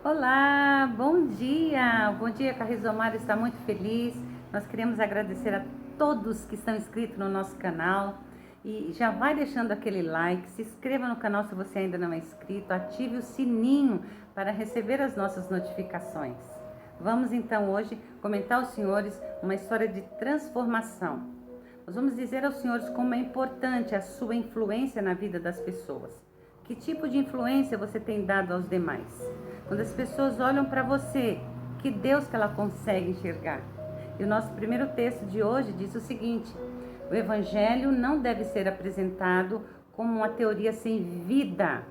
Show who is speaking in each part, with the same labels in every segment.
Speaker 1: Olá, bom dia! Bom dia, Carrizomar está muito feliz. Nós queremos agradecer a todos que estão inscritos no nosso canal. E já vai deixando aquele like, se inscreva no canal se você ainda não é inscrito, ative o sininho para receber as nossas notificações. Vamos então hoje comentar aos senhores uma história de transformação. Nós vamos dizer aos senhores como é importante a sua influência na vida das pessoas. Que tipo de influência você tem dado aos demais? Quando as pessoas olham para você, que Deus que ela consegue enxergar? E o nosso primeiro texto de hoje diz o seguinte: o evangelho não deve ser apresentado como uma teoria sem vida.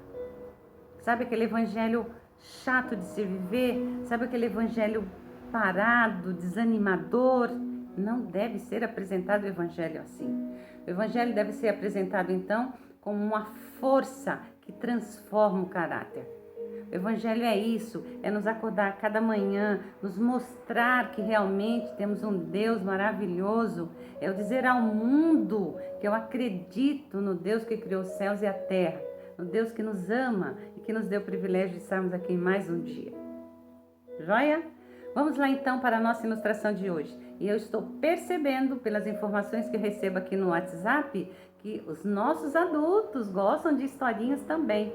Speaker 1: Sabe aquele evangelho chato de se viver? Sabe aquele evangelho parado, desanimador? Não deve ser apresentado o evangelho assim. O evangelho deve ser apresentado então como uma força que transforma o caráter. O evangelho é isso, é nos acordar a cada manhã, nos mostrar que realmente temos um Deus maravilhoso. É o dizer ao mundo que eu acredito no Deus que criou os céus e a terra, no Deus que nos ama e que nos deu o privilégio de estarmos aqui em mais um dia. Joia? Vamos lá então para a nossa ilustração de hoje. E eu estou percebendo pelas informações que eu recebo aqui no WhatsApp que os nossos adultos gostam de historinhas também.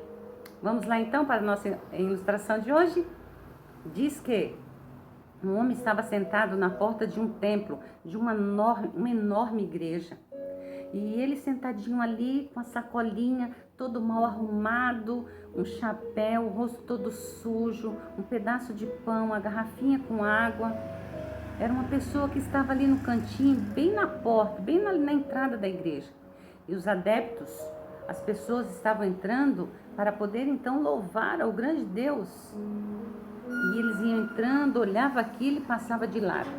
Speaker 1: Vamos lá então para a nossa ilustração de hoje? Diz que um homem estava sentado na porta de um templo, de uma enorme igreja. E ele sentadinho ali com a sacolinha, todo mal arrumado, um chapéu, o rosto todo sujo, um pedaço de pão, a garrafinha com água. Era uma pessoa que estava ali no cantinho, bem na porta, bem na entrada da igreja. E os adeptos, as pessoas estavam entrando para poder então louvar ao grande Deus. E eles iam entrando, olhava aquilo e passava de lado.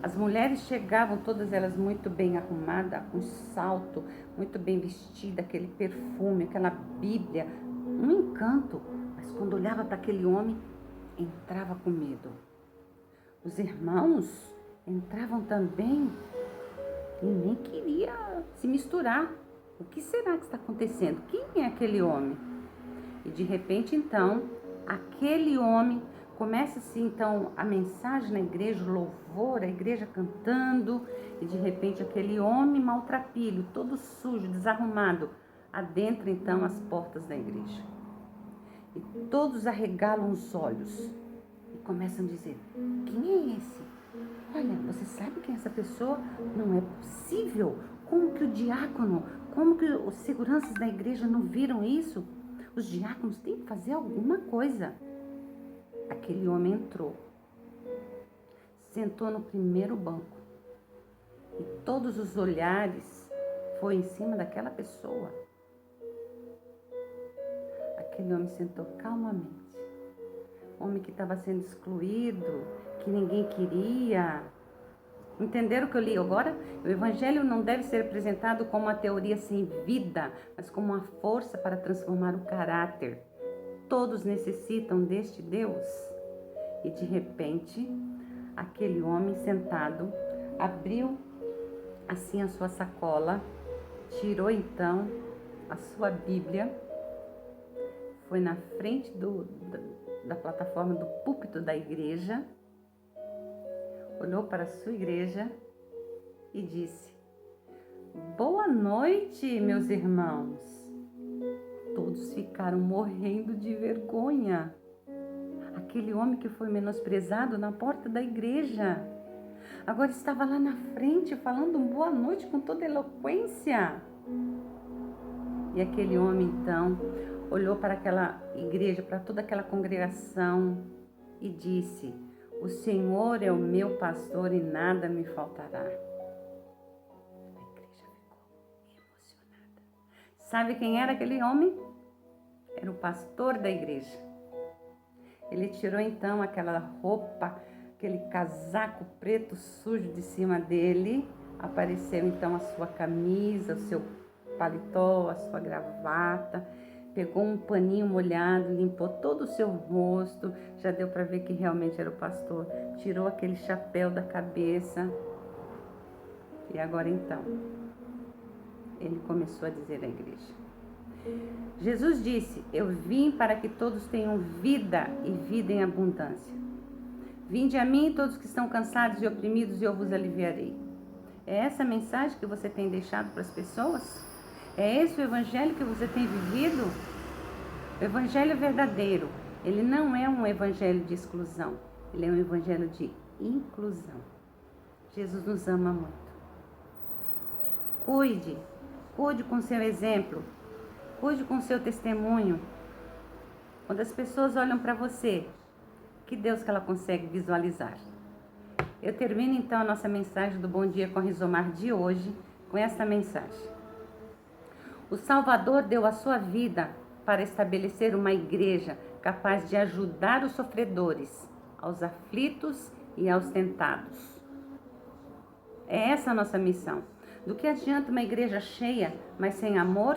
Speaker 1: As mulheres chegavam, todas elas muito bem arrumadas, com salto, muito bem vestidas, aquele perfume, aquela Bíblia, um encanto. Mas quando olhava para aquele homem, entrava com medo. Os irmãos entravam também e nem queria se misturar. O que será que está acontecendo? Quem é aquele homem? E de repente, então, aquele homem começa-se então a mensagem na igreja, o louvor, a igreja cantando, e de repente aquele homem maltrapilho, todo sujo, desarrumado, adentra então as portas da igreja. E todos arregalam os olhos e começam a dizer: quem é esse? Olha, você sabe quem é essa pessoa? Não é possível. Como que o diácono, como que os seguranças da igreja não viram isso? Os diáconos têm que fazer alguma coisa. Aquele homem entrou, sentou no primeiro banco e todos os olhares foram em cima daquela pessoa. Aquele homem sentou calmamente. Homem que estava sendo excluído, que ninguém queria. Entenderam o que eu li agora? O evangelho não deve ser apresentado como uma teoria sem vida, mas como uma força para transformar o caráter. Todos necessitam deste Deus. E de repente, aquele homem sentado abriu assim a sua sacola, tirou então a sua Bíblia, foi na frente da plataforma do púlpito da igreja, olhou para a sua igreja e disse: boa noite, meus irmãos. Todos ficaram morrendo de vergonha. Aquele homem que foi menosprezado na porta da igreja, agora estava lá na frente falando boa noite com toda eloquência. E aquele homem então olhou para aquela igreja, para toda aquela congregação e disse: o Senhor é o meu pastor e nada me faltará. A igreja ficou emocionada. Sabe quem era aquele homem? Era o pastor da igreja. Ele tirou então aquela roupa, aquele casaco preto sujo de cima dele. Apareceu então a sua camisa, o seu paletó, a sua gravata. Pegou um paninho molhado, limpou todo o seu rosto. Já deu para ver que realmente era o pastor. Tirou aquele chapéu da cabeça. E agora então, ele começou a dizer à igreja: Jesus disse: eu vim para que todos tenham vida e vida em abundância. Vinde a mim todos que estão cansados e oprimidos e eu vos aliviarei. É essa a mensagem que você tem deixado para as pessoas? É esse o evangelho que você tem vivido? O evangelho verdadeiro, ele não é um evangelho de exclusão, ele é um evangelho de inclusão. Jesus nos ama muito. Cuide com seu exemplo, cuide com seu testemunho. Quando as pessoas olham para você, que Deus que ela consegue visualizar. Eu termino então a nossa mensagem do Bom Dia com Rizomar de hoje com essa mensagem. O Salvador deu a sua vida para estabelecer uma igreja capaz de ajudar os sofredores, aos aflitos e aos tentados. É essa a nossa missão. Do que adianta uma igreja cheia, mas sem amor?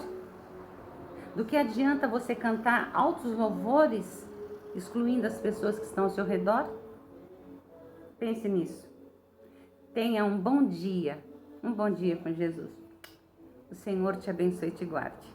Speaker 1: Do que adianta você cantar altos louvores, excluindo as pessoas que estão ao seu redor? Pense nisso. Tenha um bom dia com Jesus. O Senhor te abençoe e te guarde.